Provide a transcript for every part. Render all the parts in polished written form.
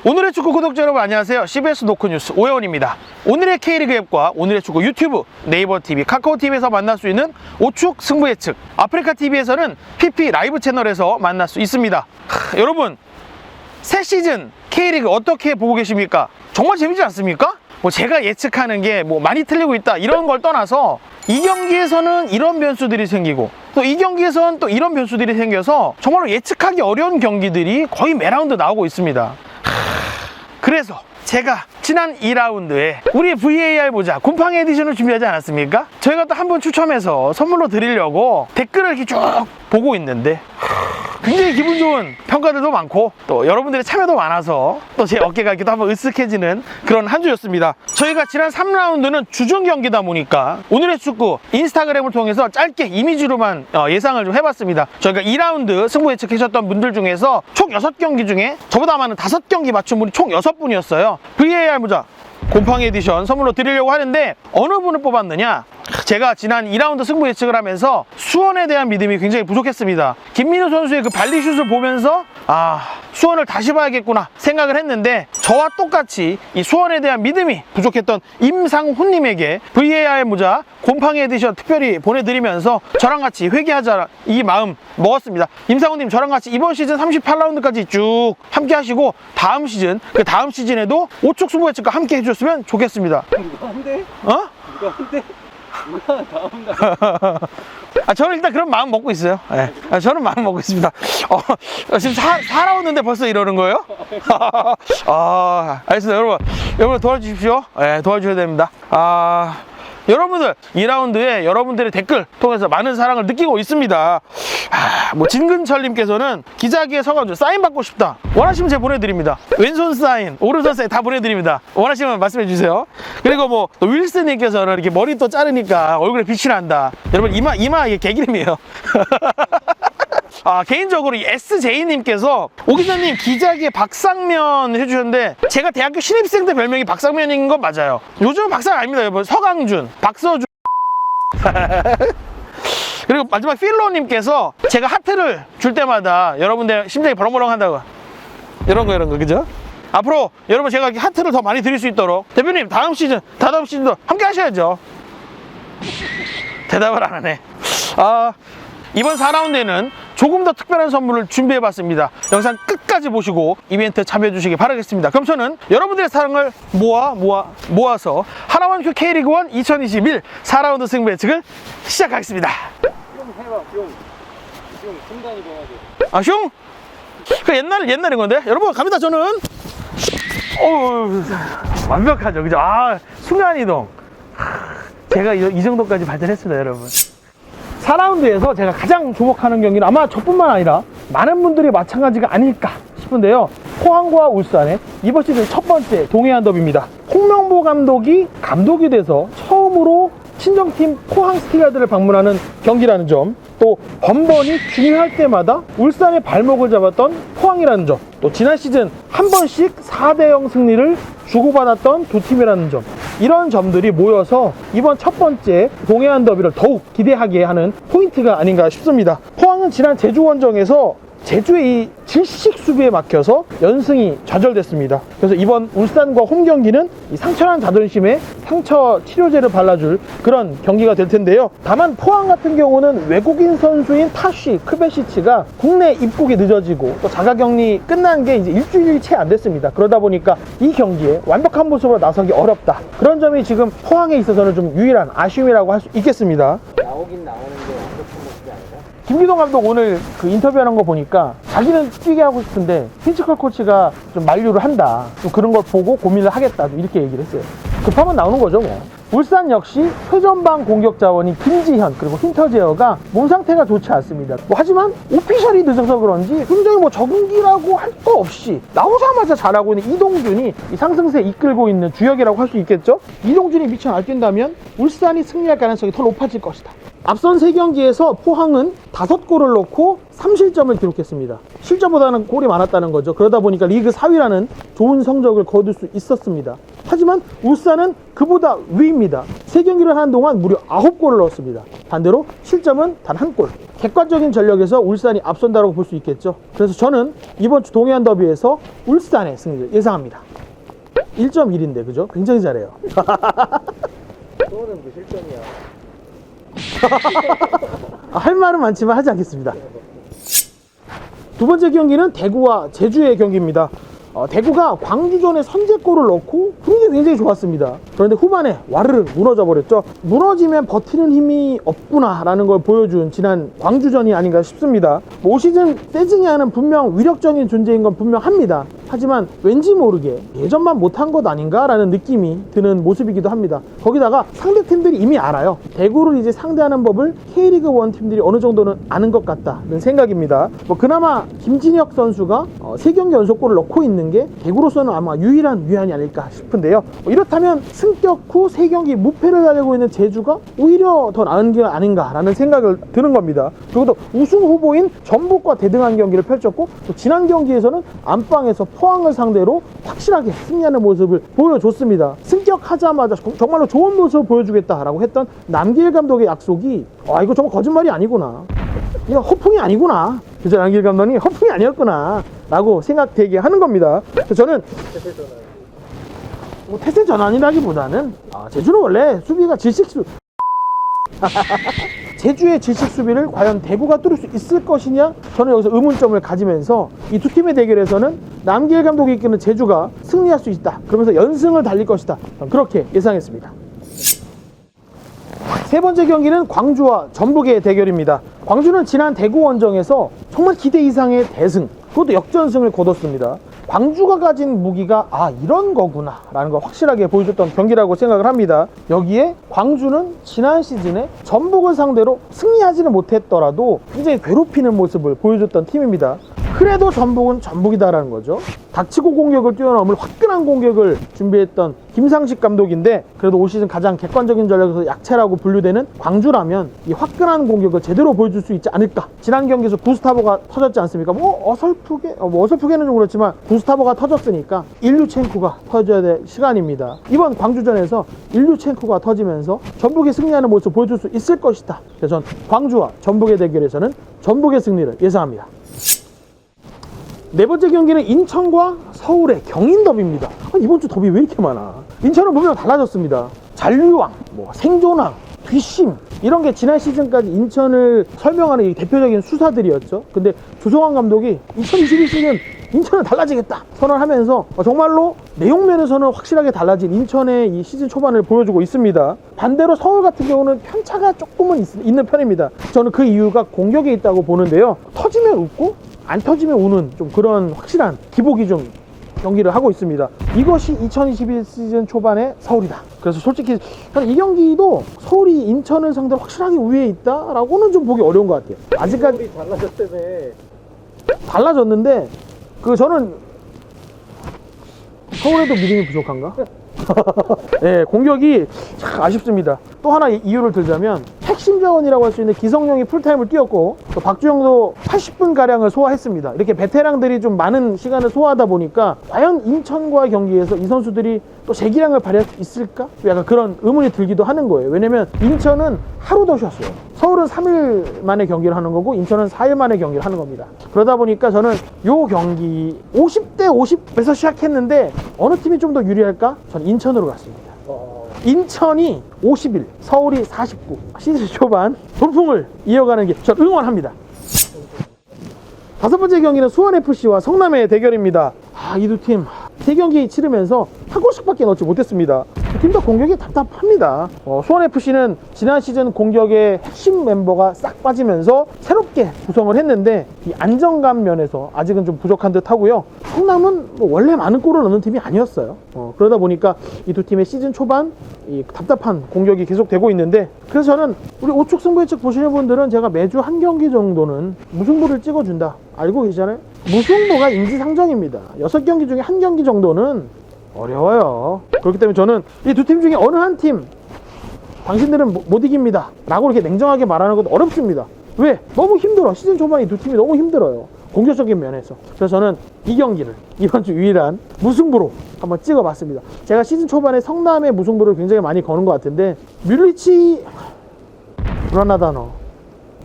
오늘의 축구 구독자 여러분 안녕하세요. CBS 노크뉴스 오해원입니다. 오늘의 K리그 앱과 오늘의 축구 유튜브, 네이버 TV, 카카오 TV에서 만날 수 있는 오축 승부 예측, 아프리카 TV에서는 PP 라이브 채널에서 만날 수 있습니다. 여러분, 새 시즌 K리그 어떻게 보고 계십니까? 정말 재밌지 않습니까? 뭐 제가 예측하는 게 뭐 많이 틀리고 있다 이런 걸 떠나서 이 경기에서는 이런 변수들이 생기고 또 이 경기에서는 또 이런 변수들이 생겨서 정말로 예측하기 어려운 경기들이 거의 매 라운드 나오고 있습니다. 그래서 제가 지난 2라운드에 우리 VAR 보자 곰팡이 에디션을 준비하지 않았습니까? 저희가 또 한 번 추첨해서 선물로 드리려고 댓글을 이렇게 쭉 보고 있는데 굉장히 기분 좋은 평가들도 많고 또 여러분들의 참여도 많아서 또 제 어깨가 이렇게 또 한번 으쓱해지는 그런 한 주였습니다. 저희가 지난 3라운드는 주중 경기다 보니까 오늘의 축구 인스타그램을 통해서 짧게 이미지로만 예상을 좀 해봤습니다. 저희가 2라운드 승부 예측하셨던 분들 중에서 총 6경기 중에 저보다 많은 5경기 맞춘 분이 총 6분이었어요. VAR 모자 곰팡이 에디션 선물로 드리려고 하는데 어느 분을 뽑았느냐? 제가 지난 2라운드 승부 예측을 하면서 수원에 대한 믿음이 굉장히 부족했습니다. 김민우 선수의 그 발리슛을 보면서 수원을 다시 봐야겠구나 생각을 했는데 저와 똑같이 이 수원에 대한 믿음이 부족했던 임상훈님에게 VAR 모자 곰팡이 에디션 특별히 보내드리면서 저랑 같이 회귀하자 이 마음 먹었습니다. 임상훈님 저랑 같이 이번 시즌 38라운드까지 쭉 함께 하시고 다음 시즌 그 다음 시즌에도 오축 승부 예측과 함께 해주셨으면 좋겠습니다. 누가 한대? 어? 누가 한대? 누가 다음 날? 저는 일단 그런 마음 먹고 있어요. 네. 저는 마음 먹고 있습니다. 지금 4라운드인데 벌써 이러는 거예요? 알겠습니다. 여러분 도와주십시오. 네, 도와주셔야 됩니다. 여러분들 2라운드에 여러분들의 댓글 통해서 많은 사랑을 느끼고 있습니다. 뭐 진근철님께서는 기자기에 서가지고 사인 받고 싶다 원하시면 제가 보내드립니다. 왼손 사인, 오른손 사인 다 보내드립니다. 원하시면 말씀해 주세요. 그리고 뭐 또 윌슨님께서는 이렇게 머리 또 자르니까 얼굴에 빛이 난다. 여러분 이마 이게 개기름이에요. 개인적으로 이 SJ님께서 오기자님 기자기에 박상면 해주셨는데 제가 대학교 신입생 때 별명이 박상면인 건 맞아요. 요즘은 박상 아닙니다 여러분. 서강준, 박서준. 그리고 마지막 필로님께서 제가 하트를 줄 때마다 여러분들 심장이 벌렁벌렁 한다고 이런 거 그죠? 앞으로 여러분 제가 하트를 더 많이 드릴 수 있도록 대표님 다다음 시즌도 함께 하셔야죠. 대답을 안 하네. 이번 4라운드에는 조금 더 특별한 선물을 준비해봤습니다. 영상 끝까지 보시고 이벤트 참여해주시기 바라겠습니다. 그럼 저는 여러분들의 사랑을 모아서 하나원큐 K리그1 2021 4라운드 승부 예측을 시작하겠습니다. 흉 해봐, 흉. 순간이 봐야 돼. 흉? 그 옛날인 건데? 여러분 갑니다. 저는 완벽하죠, 그죠? 순간이동. 제가 이 정도까지 발전했습니다, 여러분. 4라운드에서 제가 가장 주목하는 경기는 아마 저뿐만 아니라 많은 분들이 마찬가지가 아닐까 싶은데요. 포항과 울산의 이번 시즌 첫 번째 동해안 더비입니다. 홍명보 감독이 돼서 처음으로 친정팀 포항 스틸라드를 방문하는 경기라는 점, 또 번번이 중요할 때마다 울산의 발목을 잡았던 포항이라는 점, 또 지난 시즌 한 번씩 4대0 승리를 주고받았던 두 팀이라는 점, 이런 점들이 모여서 이번 첫 번째 동해안 더비를 더욱 기대하게 하는 포인트가 아닌가 싶습니다. 포항은 지난 제주 원정에서 제주의 이 질식 수비에 막혀서 연승이 좌절됐습니다. 그래서 이번 울산과 홈 경기는 이 상처난 자존심에 상처 치료제를 발라줄 그런 경기가 될 텐데요. 다만 포항 같은 경우는 외국인 선수인 타쉬 크베시치가 국내 입국이 늦어지고 또 자가격리 끝난 게 이제 일주일이 채 안 됐습니다. 그러다 보니까 이 경기에 완벽한 모습으로 나서기 어렵다. 그런 점이 지금 포항에 있어서는 좀 유일한 아쉬움이라고 할 수 있겠습니다. 나오긴 나오는데 완벽한 모습이 아니라. 김기동 감독 오늘 그 인터뷰하는 거 보니까 자기는 뛰게 하고 싶은데 피지컬 코치가 좀 만류를 한다. 좀 그런 걸 보고 고민을 하겠다. 이렇게 얘기를 했어요. 급하면 나오는 거죠, 뭐. 울산 역시 회전방 공격 자원인 김지현 그리고 힌터제어가 몸 상태가 좋지 않습니다. 하지만 오피셜이 늦어서 그런지 굉장히 적응기라고 할 거 없이 나오자마자 잘하고 있는 이동준이 이 상승세 이끌고 있는 주역이라고 할 수 있겠죠. 이동준이 미쳐 날뛴다면 울산이 승리할 가능성이 더 높아질 것이다. 앞선 3경기에서 포항은 5골을 넣고 3실점을 기록했습니다. 실점보다는 골이 많았다는 거죠. 그러다 보니까 리그 4위라는 좋은 성적을 거둘 수 있었습니다. 하지만 울산은 그보다 위입니다. 3경기를 하는 동안 무려 9골을 넣었습니다. 반대로 실점은 단 1골. 객관적인 전력에서 울산이 앞선다고 볼 수 있겠죠. 그래서 저는 이번 주 동해안 더비에서 울산의 승리를 예상합니다. 1.1인데 그죠? 굉장히 잘해요. 그거는 무실점이야. 할 말은 많지만 하지 않겠습니다. 두 번째 경기는 대구와 제주의 경기입니다. 대구가 광주전에 선제골을 넣고 분위기 굉장히 좋았습니다. 그런데 후반에 와르르 무너져 버렸죠. 무너지면 버티는 힘이 없구나 라는 걸 보여준 지난 광주전이 아닌가 싶습니다. 올 시즌 세징야는 분명 위력적인 존재인 건 분명합니다. 하지만 왠지 모르게 예전만 못한 것 아닌가 라는 느낌이 드는 모습이기도 합니다. 거기다가 상대팀들이 이미 알아요. 대구를 이제 상대하는 법을 K리그 1 팀들이 어느 정도는 아는 것 같다는 생각입니다. 그나마 김진혁 선수가 3경기 연속골을 넣고 있는 게 대구로서는 아마 유일한 위안이 아닐까 싶은데요. 이렇다면 승격 후 3경기 무패를 달리고 있는 제주가 오히려 더 나은 게 아닌가라는 생각을 드는 겁니다. 그리고 또 우승 후보인 전북과 대등한 경기를 펼쳤고 또 지난 경기에서는 안방에서 포항을 상대로 확실하게 승리하는 모습을 보여줬습니다. 승격하자마자 정말로 좋은 모습을 보여주겠다라고 했던 남길 감독의 약속이 이거 정말 거짓말이 아니구나. 이거 허풍이 아니구나. 그죠? 남길 감독이 허풍이 아니었구나 라고 생각되게 하는 겁니다. 그래서 저는 태세 전환이라기보다는 제주는 원래 수비가 질식수 제주의 질식 수비를 과연 대구가 뚫을 수 있을 것이냐, 저는 여기서 의문점을 가지면서 이 두 팀의 대결에서는 남길 감독이 이끄는 제주가 승리할 수 있다, 그러면서 연승을 달릴 것이다, 그렇게 예상했습니다. 세 번째 경기는 광주와 전북의 대결입니다. 광주는 지난 대구 원정에서 정말 기대 이상의 대승, 그것도 역전승을 거뒀습니다. 광주가 가진 무기가 이런 거구나 라는 걸 확실하게 보여줬던 경기라고 생각을 합니다. 여기에 광주는 지난 시즌에 전북을 상대로 승리하지는 못했더라도 굉장히 괴롭히는 모습을 보여줬던 팀입니다. 그래도 전북은 전북이다라는 거죠. 닥치고 공격을 뛰어넘을 화끈한 공격을 준비했던 김상식 감독인데, 그래도 올 시즌 가장 객관적인 전력에서 약체라고 분류되는 광주라면 이 화끈한 공격을 제대로 보여줄 수 있지 않을까. 지난 경기에서 구스타보가 터졌지 않습니까? 어설프게는 좀 그렇지만 구스타보가 터졌으니까 일류첸코가 터져야 될 시간입니다. 이번 광주전에서 일류첸코가 터지면서 전북이 승리하는 모습을 보여줄 수 있을 것이다. 그래서 전 광주와 전북의 대결에서는 전북의 승리를 예상합니다. 네 번째 경기는 인천과 서울의 경인 더비입니다. 이번 주 더비 왜 이렇게 많아? 인천은 분명 달라졌습니다. 잔류왕, 생존왕, 뒷심, 이런 게 지난 시즌까지 인천을 설명하는 이 대표적인 수사들이었죠. 근데 조성환 감독이 2021 시즌 인천은 달라지겠다 선언하면서 정말로 내용면에서는 확실하게 달라진 인천의 이 시즌 초반을 보여주고 있습니다. 반대로 서울 같은 경우는 편차가 조금은 있는 편입니다. 저는 그 이유가 공격에 있다고 보는데요. 터지면 웃고 안 터지면 우는 좀 그런 확실한 기복이 좀 경기를 하고 있습니다. 이것이 2021 시즌 초반의 서울이다. 그래서 솔직히 저는 이 경기도 서울이 인천을 상대로 확실하게 우위에 있다라고는 좀 보기 어려운 것 같아요. 아직까지 달라졌다며. 달라졌는데 저는 서울에도 믿음이 부족한가? 네, 공격이 참 아쉽습니다. 또 하나 이유를 들자면 핵심 자원이라고 할 수 있는 기성용이 풀타임을 뛰었고 또 박주영도 80분가량을 소화했습니다. 이렇게 베테랑들이 좀 많은 시간을 소화하다 보니까 과연 인천과의 경기에서 이 선수들이 또 재기량을 발휘할 수 있을까? 약간 그런 의문이 들기도 하는 거예요. 왜냐면 인천은 하루 더 쉬었어요. 서울은 3일 만에 경기를 하는 거고 인천은 4일 만에 경기를 하는 겁니다. 그러다 보니까 저는 요 경기 50대 50에서 시작했는데 어느 팀이 좀 더 유리할까? 저는 인천으로 갔습니다. 인천이 51, 서울이 49. 시즌 초반 돌풍을 이어가는 게 전 응원합니다. 다섯 번째 경기는 수원FC와 성남의 대결입니다. 이 두 팀 3경기 치르면서 한 골씩밖에 넣지 못했습니다. 두 팀 다 공격이 답답합니다. 수원FC는 지난 시즌 공격의 핵심 멤버가 싹 빠지면서 새롭게 구성을 했는데 이 안정감 면에서 아직은 좀 부족한 듯 하고요. 성남은 원래 많은 골을 넣는 팀이 아니었어요. 그러다 보니까 이 두 팀의 시즌 초반 이 답답한 공격이 계속되고 있는데, 그래서 저는 우리 오축 승부 예측 보시는 분들은 제가 매주 한 경기 정도는 무승부를 찍어준다 알고 계시잖아요. 무승부가 인지상정입니다. 6경기 중에 한 경기 정도는 어려워요. 그렇기 때문에 저는 이 두 팀 중에 어느 한 팀 당신들은 못 이깁니다 라고 이렇게 냉정하게 말하는 것도 어렵습니다. 왜? 너무 힘들어. 시즌 초반에 두 팀이 너무 힘들어요. 공격적인 면에서. 그래서 저는 이 경기를 이번 주 유일한 무승부로 한번 찍어봤습니다. 제가 시즌 초반에 성남의 무승부를 굉장히 많이 거는 것 같은데 뮬리치 불안하다. 너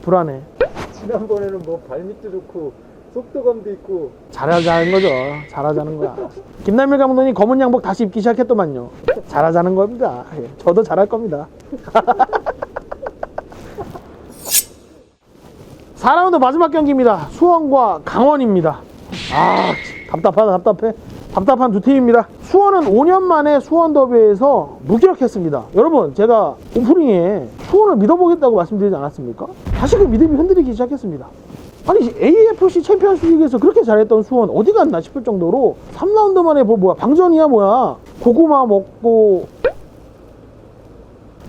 불안해. 지난번에는 뭐 발밑도 좋고 속도감도 있고 잘하자는 거죠. 잘하자는 거야. 김남일 감독님 검은 양복 다시 입기 시작했더만요. 잘하자는 겁니다. 예, 저도 잘할 겁니다. 4라운드 마지막 경기입니다. 수원과 강원입니다. 아, 답답해. 답답한 두 팀입니다. 수원은 5년 만에 수원 더비에서 무기력했습니다. 여러분, 제가 오프닝에 수원을 믿어보겠다고 말씀드리지 않았습니까? 다시 그 믿음이 흔들리기 시작했습니다. 아니, AFC 챔피언스 리그에서 그렇게 잘했던 수원 어디 갔나 싶을 정도로 3라운드 만에 뭐야 방전이야 뭐야 고구마 먹고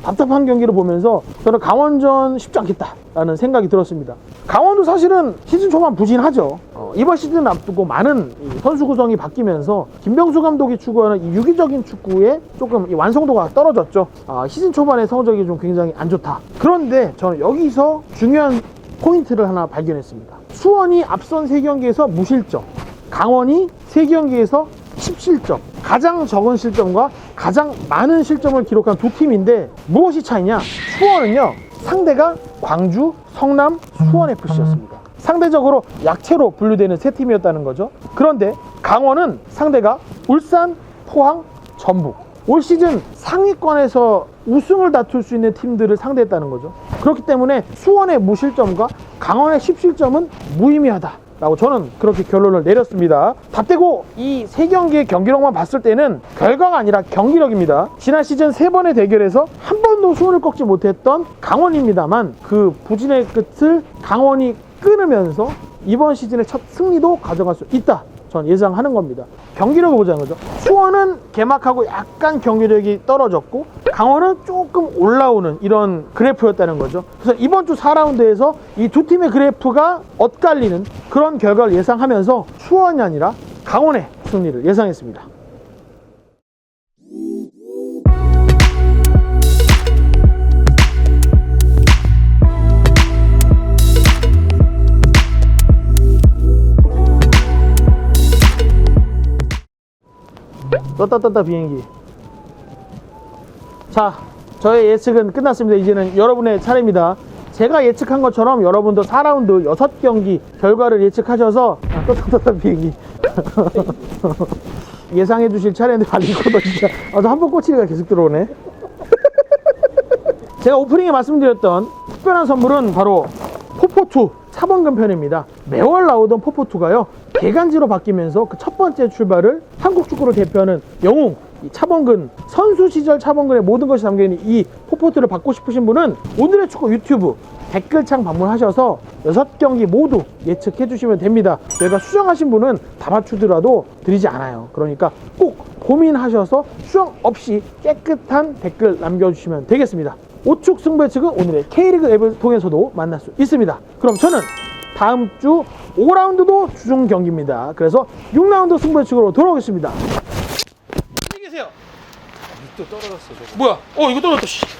답답한 경기를 보면서 저는 강원전 쉽지 않겠다라는 생각이 들었습니다. 강원도 사실은 시즌 초반 부진하죠. 이번 시즌 앞두고 많은 선수 구성이 바뀌면서 김병수 감독이 추구하는 이 유기적인 축구에 조금 이 완성도가 떨어졌죠. 시즌 초반의 성적이 좀 굉장히 안 좋다. 그런데 저는 여기서 중요한 포인트를 하나 발견했습니다. 수원이 앞선 3경기에서 무실점, 강원이 3경기에서 10실점, 가장 적은 실점과 가장 많은 실점을 기록한 두 팀인데 무엇이 차이냐? 수원은요, 상대가 광주, 성남, 수원FC였습니다. 상대적으로 약체로 분류되는 세 팀이었다는 거죠. 그런데 강원은 상대가 울산, 포항, 전북, 올 시즌 상위권에서 우승을 다툴 수 있는 팀들을 상대했다는 거죠. 그렇기 때문에 수원의 무실점과 강원의 10실점은 무의미하다 라고 저는 그렇게 결론을 내렸습니다. 답되고 이 3경기의 경기력만 봤을 때는 결과가 아니라 경기력입니다. 지난 시즌 3번의 대결에서 한 번도 수원을 꺾지 못했던 강원입니다만 그 부진의 끝을 강원이 끊으면서 이번 시즌의 첫 승리도 가져갈 수 있다, 전 예상하는 겁니다. 경기력을 보자는 거죠. 수원은 개막하고 약간 경기력이 떨어졌고 강원은 조금 올라오는 이런 그래프였다는 거죠. 그래서 이번 주 4라운드에서 이 두 팀의 그래프가 엇갈리는 그런 결과를 예상하면서 수원이 아니라 강원의 승리를 예상했습니다. 떴다 비행기. 자, 저의 예측은 끝났습니다. 이제는 여러분의 차례입니다. 제가 예측한 것처럼 여러분도 4라운드 6경기 결과를 예측하셔서 떴다 비행기 예상해 주실 차례인데 발리코도 진짜 한번 꼬치기가 계속 들어오네. 제가 오프닝에 말씀드렸던 특별한 선물은 바로 포포2 차범근 편입니다. 매월 나오던 포포2가요 개간지로 바뀌면서 그 첫 번째 출발을 한국 축구를 대표하는 영웅 이 차범근, 선수 시절 차범근의 모든 것이 담겨있는 이 포포2를 받고 싶으신 분은 오늘의 축구 유튜브 댓글창 방문하셔서 6경기 모두 예측해 주시면 됩니다. 저희가 수정하신 분은 다 맞추더라도 드리지 않아요. 그러니까 꼭 고민하셔서 수정 없이 깨끗한 댓글 남겨주시면 되겠습니다. 오축 승부 예측은 오늘의 K리그 앱을 통해서도 만날 수 있습니다. 그럼 저는 다음 주 5라운드도 주중 경기입니다. 그래서 6라운드 승부 예측으로 돌아오겠습니다. 안녕히 계세요. 또 떨어졌어 저거. 뭐야? 이거 떨어졌다.